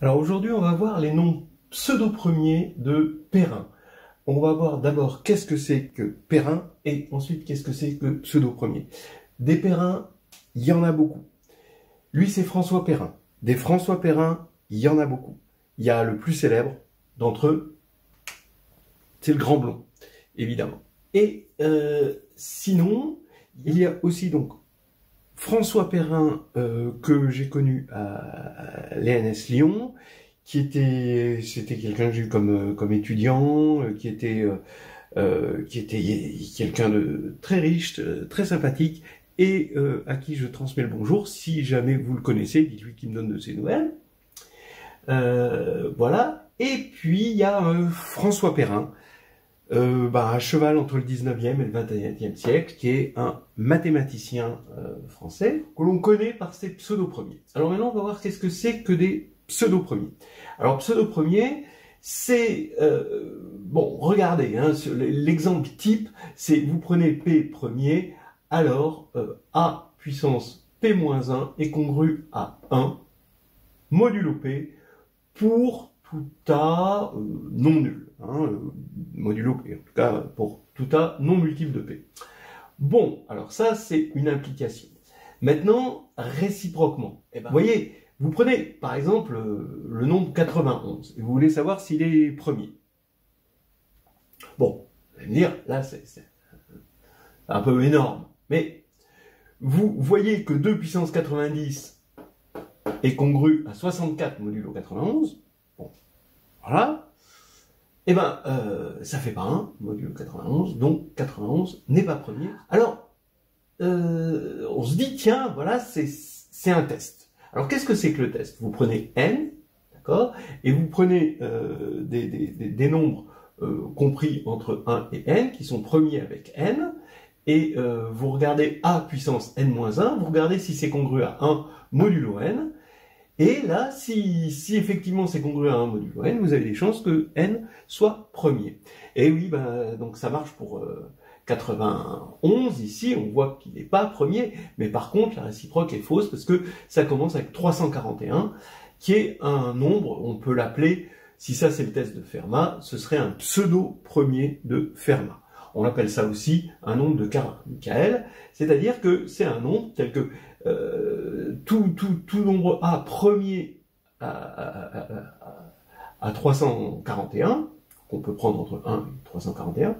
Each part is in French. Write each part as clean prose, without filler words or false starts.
Alors aujourd'hui, on va voir les noms pseudo-premiers de Perrin. On va voir d'abord qu'est-ce que c'est que Perrin et ensuite qu'est-ce que c'est que pseudo-premier. Des Perrins, il y en a beaucoup. Lui, c'est François Perrin. Des François Perrin, il y en a beaucoup. Il y a le plus célèbre d'entre eux, c'est le Grand Blond, évidemment. Et sinon, il y a aussi donc François Perrin que j'ai connu à l'ENS Lyon, c'était quelqu'un que j'ai eu comme étudiant, qui était quelqu'un de très riche, très sympathique, et à qui je transmets le bonjour. Si jamais vous le connaissez, dites-lui qu'il me donne de ses nouvelles. Voilà. Et puis il y a François Perrin, à cheval entre le 19e et le 21e siècle, qui est un mathématicien français que l'on connaît par ses pseudo-premiers. Alors maintenant, on va voir qu'est-ce que c'est que des pseudo-premiers. Alors pseudo-premiers, c'est regardez, hein, l'exemple type, c'est vous prenez P premier, alors A puissance P-1 est congru à 1 modulo P pour tout A non nul. Modulo P, en tout cas pour tout A non multiple de P. Bon, alors ça c'est une implication. Maintenant, réciproquement, vous voyez, vous prenez par exemple le nombre 91 et vous voulez savoir s'il est premier. Bon, vous allez me dire, là c'est un peu énorme, mais vous voyez que 2 puissance 90 est congru à 64 modulo 91, bon, voilà. Eh ben, ça fait pas 1, modulo 91, donc 91 n'est pas premier. Alors, on se dit, tiens, voilà, c'est un test. Alors, qu'est-ce que c'est que le test? Vous prenez n, d'accord, et vous prenez des nombres compris entre 1 et n, qui sont premiers avec n, et vous regardez a puissance n-1, vous regardez si c'est congru à 1 modulo n, et là, si effectivement c'est congru à 1 modulo n, vous avez des chances que n soit premier. Et oui, donc ça marche pour 91, ici, on voit qu'il n'est pas premier, mais par contre, la réciproque est fausse, parce que ça commence avec 341, qui est un nombre, on peut l'appeler, si ça c'est le test de Fermat, ce serait un pseudo-premier de Fermat. On appelle ça aussi un nombre de Michael, c'est-à-dire que c'est un nombre tel que tout nombre A premier à 341, qu'on peut prendre entre 1 et 341,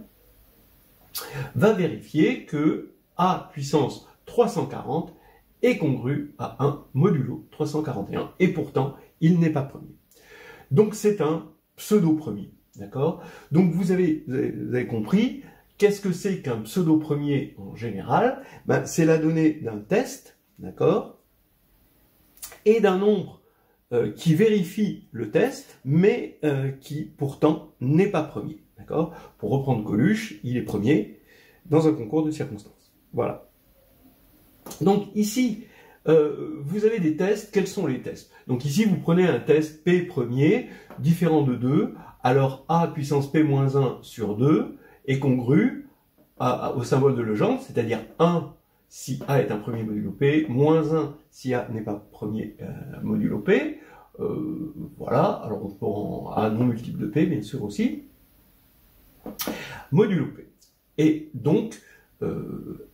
va vérifier que A puissance 340 est congru à 1 modulo 341, et pourtant il n'est pas premier. Donc c'est un pseudo-premier, d'accord? Donc vous avez compris. Qu'est-ce que c'est qu'un pseudo-premier en général? C'est la donnée d'un test, d'accord, et d'un nombre qui vérifie le test, mais qui pourtant n'est pas premier, d'accord. Pour reprendre Coluche, il est premier dans un concours de circonstances. Voilà. Donc ici, vous avez des tests. Quels sont les tests? Donc ici, vous prenez un test P premier, différent de 2, alors A puissance P-1 sur 2, est congru au symbole de Legendre, c'est-à-dire 1 si A est un premier modulo P, moins 1 si A n'est pas premier modulo P. Voilà, alors on peut en A non multiple de P, bien sûr aussi. Modulo P. Et donc,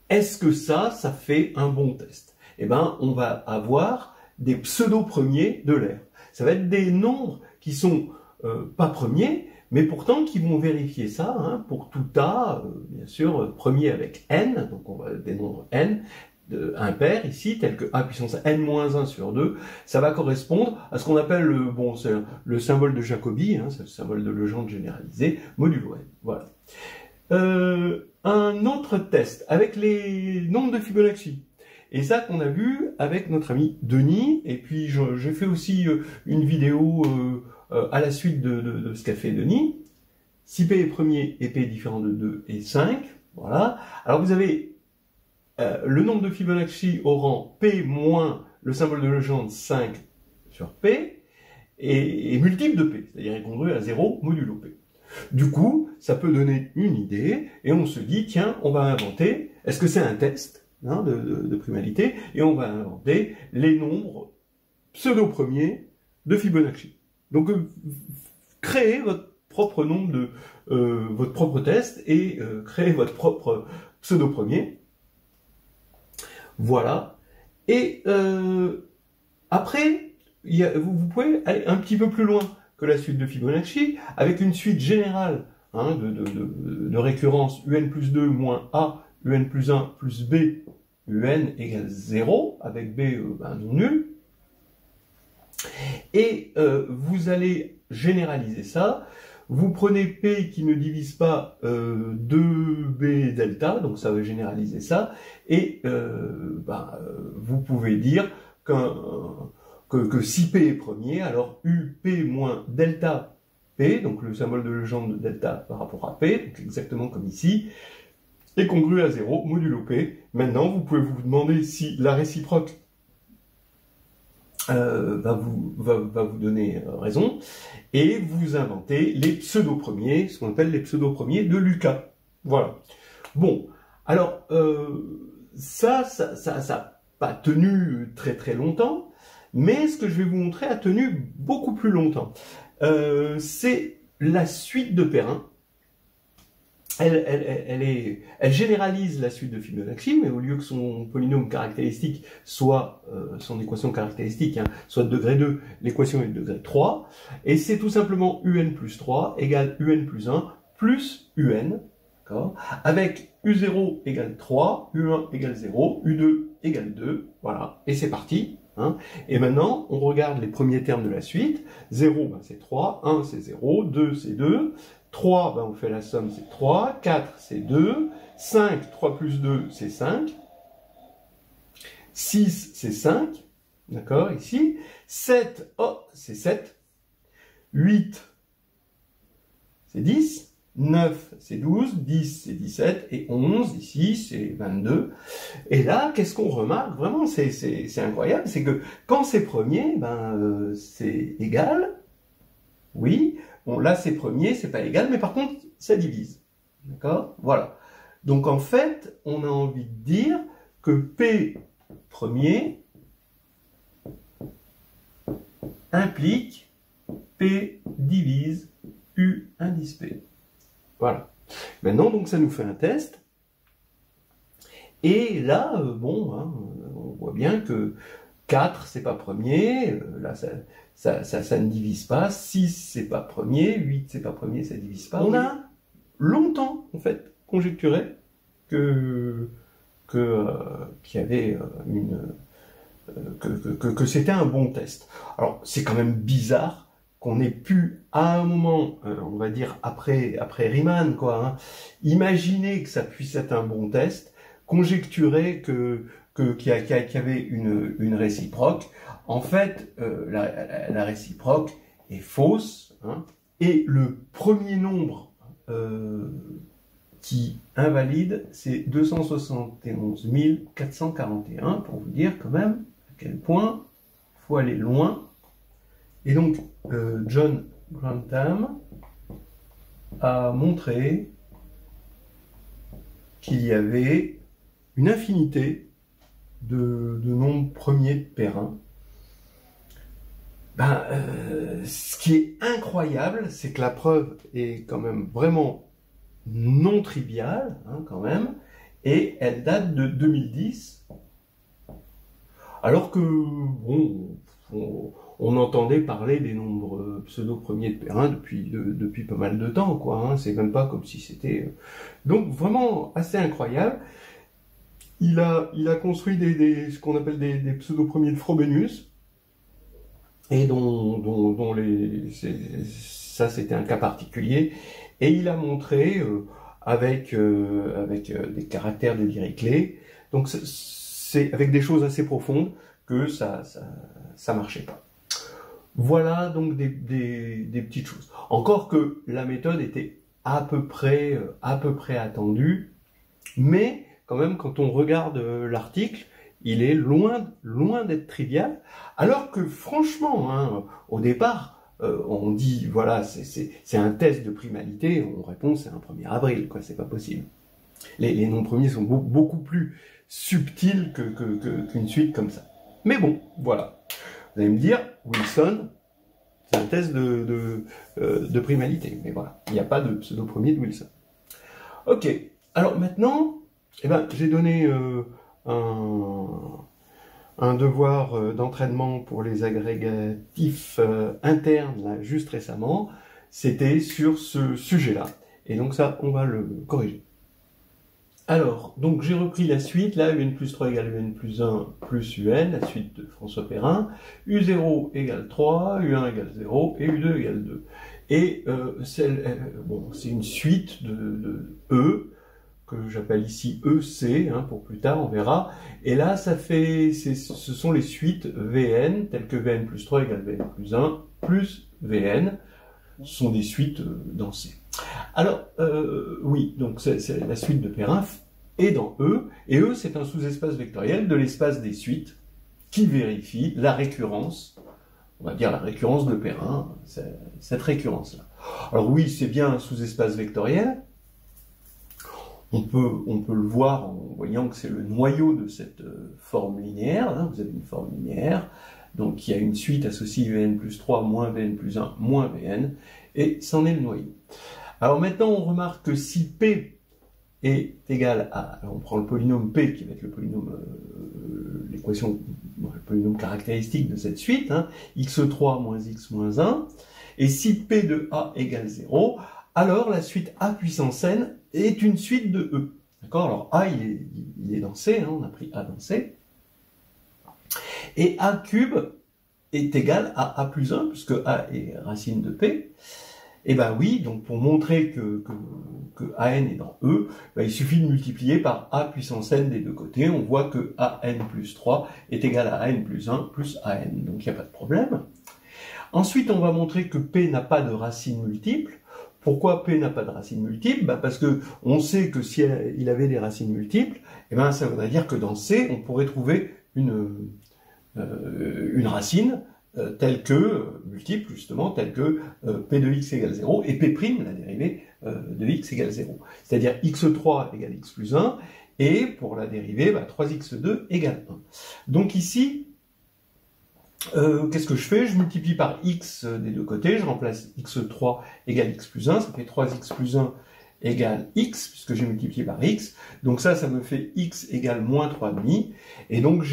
est-ce que ça fait un bon test? Eh ben, on va avoir des pseudo-premiers de l'air. Ça va être des nombres qui sont pas premiers, mais pourtant qui vont vérifier ça, hein, pour tout A, bien sûr, premier avec n, donc on va des nombres n, impairs ici, tels que A puissance n-1 sur 2, ça va correspondre à ce qu'on appelle le symbole de Jacobi, hein, c'est le symbole de Legendre généralisé, modulo n. Voilà. Un autre test avec les nombres de Fibonacci. Et ça qu'on a vu avec notre ami Denis, et puis j'ai fait aussi une vidéo à la suite de ce qu'a fait Denis. Si P est premier et P est différent de 2 et 5, voilà. Alors vous avez le nombre de Fibonacci au rang P moins le symbole de Legendre 5 sur P, et multiple de P, c'est-à-dire est congru à 0 modulo P. Du coup, ça peut donner une idée, et on se dit, tiens, on va inventer, est-ce que c'est un test de primalité, et on va inventer les nombres pseudo-premiers de Fibonacci. Donc, créez votre propre nombre de votre propre test et créez votre propre pseudo premier. Voilà. Et après, vous pouvez aller un petit peu plus loin que la suite de Fibonacci, avec une suite générale de récurrence un plus 2 moins A, un plus 1 plus B, un égale 0, avec B non nul. Et vous allez généraliser ça. Vous prenez P qui ne divise pas 2B delta, donc ça va généraliser ça, et vous pouvez dire que si P est premier, alors UP moins delta P, donc le symbole de Legendre de delta par rapport à P, donc exactement comme ici, est congru à 0, modulo P. Maintenant, vous pouvez vous demander si la réciproque va vous donner raison, et vous inventez les pseudo-premiers, ce qu'on appelle les pseudo-premiers de Lucas. Voilà. Bon, alors, ça n'a pas tenu très très longtemps, mais ce que je vais vous montrer a tenu beaucoup plus longtemps. C'est la suite de Perrin. Elle généralise la suite de Fibonacci, mais au lieu que son polynôme caractéristique soit, son équation caractéristique, soit de degré 2, l'équation est de degré 3, et c'est tout simplement un plus 3 égale un plus 1 plus un, avec u0 égale 3, u1 égale 0, u2 égale 2, voilà, et c'est parti. Et maintenant, on regarde les premiers termes de la suite. 0, c'est 3, 1, c'est 0, 2, c'est 2, 3, on fait la somme, c'est 3, 4, c'est 2, 5, 3 plus 2, c'est 5, 6, c'est 5, d'accord, ici, 7, c'est 7, 8, c'est 10, 9, c'est 12, 10, c'est 17, et 11, ici, c'est 22. Et là, qu'est-ce qu'on remarque? Vraiment, c'est incroyable, c'est que quand c'est premier, c'est égal, oui. Bon, là, c'est premier, c'est pas égal, mais par contre, ça divise. D'accord? Voilà. Donc, en fait, on a envie de dire que P premier implique P divise U indice P. Voilà. Maintenant, donc, ça nous fait un test. Et là, on voit bien que 4, c'est pas premier. Là, ça ne divise pas. 6, c'est pas premier. 8, c'est pas premier, ça divise pas. On a longtemps, en fait, conjecturé qu'il y avait que c'était un bon test. Alors, c'est quand même bizarre qu'on ait pu, à un moment, on va dire après Riemann, imaginer que ça puisse être un bon test, conjecturer qu'il y avait une réciproque. En fait, la réciproque est fausse, et le premier nombre qui invalide, c'est 271 441, pour vous dire quand même à quel point il faut aller loin. Et donc, John Grantham a montré qu'il y avait une infinité de nombres premiers de Perrin. Ce qui est incroyable, c'est que la preuve est quand même vraiment non triviale, quand même, et elle date de 2010, alors que, on entendait parler des nombres pseudo-premiers de Perrin depuis pas mal de temps, c'est même pas comme si c'était... Donc, vraiment assez incroyable. Il a construit ce qu'on appelle des pseudo-premiers de Frobenius, et ça c'était un cas particulier, et il a montré avec des caractères de Dirichlet, donc c'est avec des choses assez profondes que ça marchait pas. Voilà donc des petites choses. Encore que la méthode était à peu près attendue, mais quand même quand on regarde l'article, il est loin d'être trivial, alors que franchement, au départ, on dit, voilà, c'est un test de primalité, on répond c'est un 1er avril, c'est pas possible. Les noms premiers sont beaucoup plus subtils qu'une suite comme ça. Mais bon, voilà. Vous allez me dire, Wilson, C'est une thèse de primalité. Mais voilà, il n'y a pas de pseudo-premier de Wilson. Ok, alors maintenant, eh ben, j'ai donné un devoir d'entraînement pour les agrégatifs internes, là, juste récemment. C'était sur ce sujet-là. Et donc ça, on va le corriger. Alors, donc j'ai repris la suite, là, UN plus 3 égale UN plus 1 plus UN, la suite de François Perrin, U0 égale 3, U1 égale 0, et U2 égale 2. Et bon, c'est une suite de E, que j'appelle ici EC, hein, pour plus tard, on verra. Et là, ce sont les suites VN, telles que VN plus 3 égale VN plus 1, plus VN, ce sont des suites dans C. Alors, oui, donc c'est la suite de Perrin est dans E, et E, c'est un sous-espace vectoriel de l'espace des suites qui vérifie la récurrence, on va dire la récurrence de Perrin, cette récurrence-là. Alors oui, c'est bien un sous-espace vectoriel. On peut le voir en voyant que c'est le noyau de cette forme linéaire. Hein, vous avez une forme linéaire, donc il y a une suite associée Vn plus 3 moins Vn plus 1 moins Vn, et c'en est le noyau. Alors maintenant, on remarque que si P est égal à... Alors on prend le polynôme P, qui va être le polynôme, l'équation, le polynôme caractéristique de cette suite, hein, x3 moins x moins 1, et si P de A égale 0, alors la suite A puissance n est une suite de E. D'accord? Alors A, il est dans C, hein, on a pris A dans C. Et A cube est égal à A plus 1, puisque A est racine de P. Et ben oui, donc pour montrer que AN est dans E, ben il suffit de multiplier par A puissance n des deux côtés. On voit que AN plus 3 est égal à AN plus 1 plus AN. Donc il n'y a pas de problème. Ensuite, on va montrer que P n'a pas de racine multiple. Pourquoi P n'a pas de racine multiple? Ben parce que on sait que si il avait des racines multiples, eh ben ça voudrait dire que dans C, on pourrait trouver une racine telle que, multiple justement, telle que P de x égale 0 et P', la dérivée de x égale 0. C'est-à-dire x3 égale x plus 1 et pour la dérivée, ben, 3x2 égale 1. Donc ici, qu'est-ce que je fais? Je multiplie par x des deux côtés, je remplace x3 égale x plus 1, ça fait 3x plus 1 égale x, puisque j'ai multiplié par x, donc ça me fait x égale moins 3,5, et donc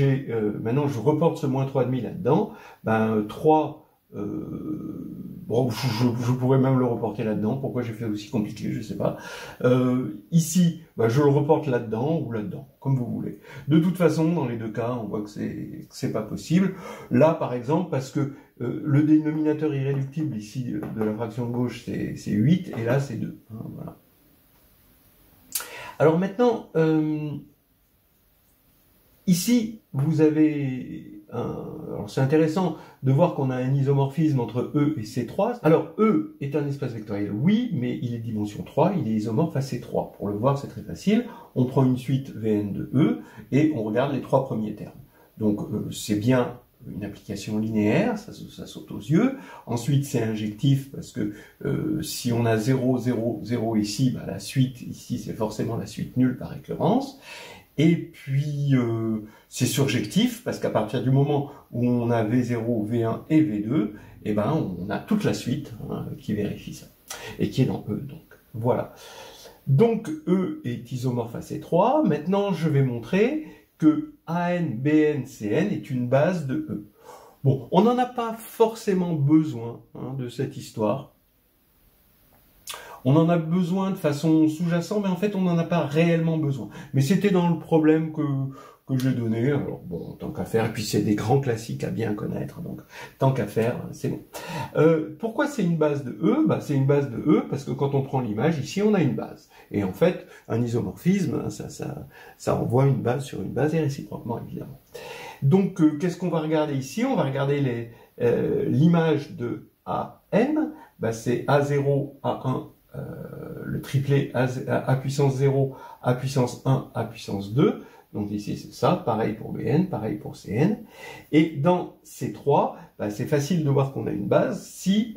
maintenant je reporte ce moins 3,5 là-dedans, ben 3, bon, je pourrais même le reporter là-dedans, pourquoi j'ai fait aussi compliqué, je sais pas. Ici, ben, je le reporte là-dedans ou là-dedans, comme vous voulez. De toute façon, dans les deux cas, on voit que c'est pas possible. Là, par exemple, parce que le dénominateur irréductible ici de la fraction de gauche, c'est 8, et là c'est 2. Hein, voilà. Alors maintenant, ici, vous avez alors c'est intéressant de voir qu'on a un isomorphisme entre E et C3. Alors E est un espace vectoriel, oui, mais il est dimension 3, il est isomorphe à C3. Pour le voir, c'est très facile. On prend une suite Vn de E et on regarde les trois premiers termes. Donc c'est bien une application linéaire, ça saute aux yeux. Ensuite, c'est injectif parce que si on a 0, 0, 0 ici, bah, la suite ici, c'est forcément la suite nulle par récurrence. Et puis, c'est surjectif parce qu'à partir du moment où on a V0, V1 et V2, eh ben, on a toute la suite hein, qui vérifie ça et qui est dans E. Donc, voilà. Donc, E est isomorphe à C3. Maintenant, je vais montrer que AN, BN, CN est une base de E. Bon, on n'en a pas forcément besoin hein, de cette histoire. On en a besoin de façon sous-jacente, mais en fait, on n'en a pas réellement besoin. Mais c'était dans le problème que j'ai donné. Alors bon, tant qu'à faire, et puis c'est des grands classiques à bien connaître, donc tant qu'à faire, c'est bon. Pourquoi c'est une base de E? Bah, c'est une base de E parce que quand on prend l'image, ici, on a une base. Et en fait, un isomorphisme, hein, ça envoie une base sur une base et réciproquement, évidemment. Donc, qu'est-ce qu'on va regarder ici? On va regarder l'image de AN. Bah, c'est A0, A1, le triplet A puissance 0, A puissance 1, A puissance 2. Donc ici c'est ça, pareil pour BN, pareil pour CN. Et dans C3, bah, c'est facile de voir qu'on a une base si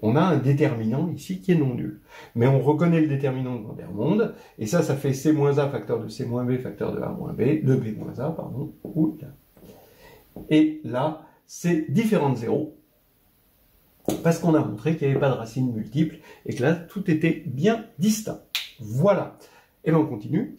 on a un déterminant ici qui est non nul. Mais on reconnaît le déterminant de Vandermonde, et ça fait C-A facteur de C-B facteur de A-B, de B-A, pardon. Et là, c'est différent de 0. Parce qu'on a montré qu'il n'y avait pas de racines multiples et que là, tout était bien distinct. Voilà. Et bien, on continue.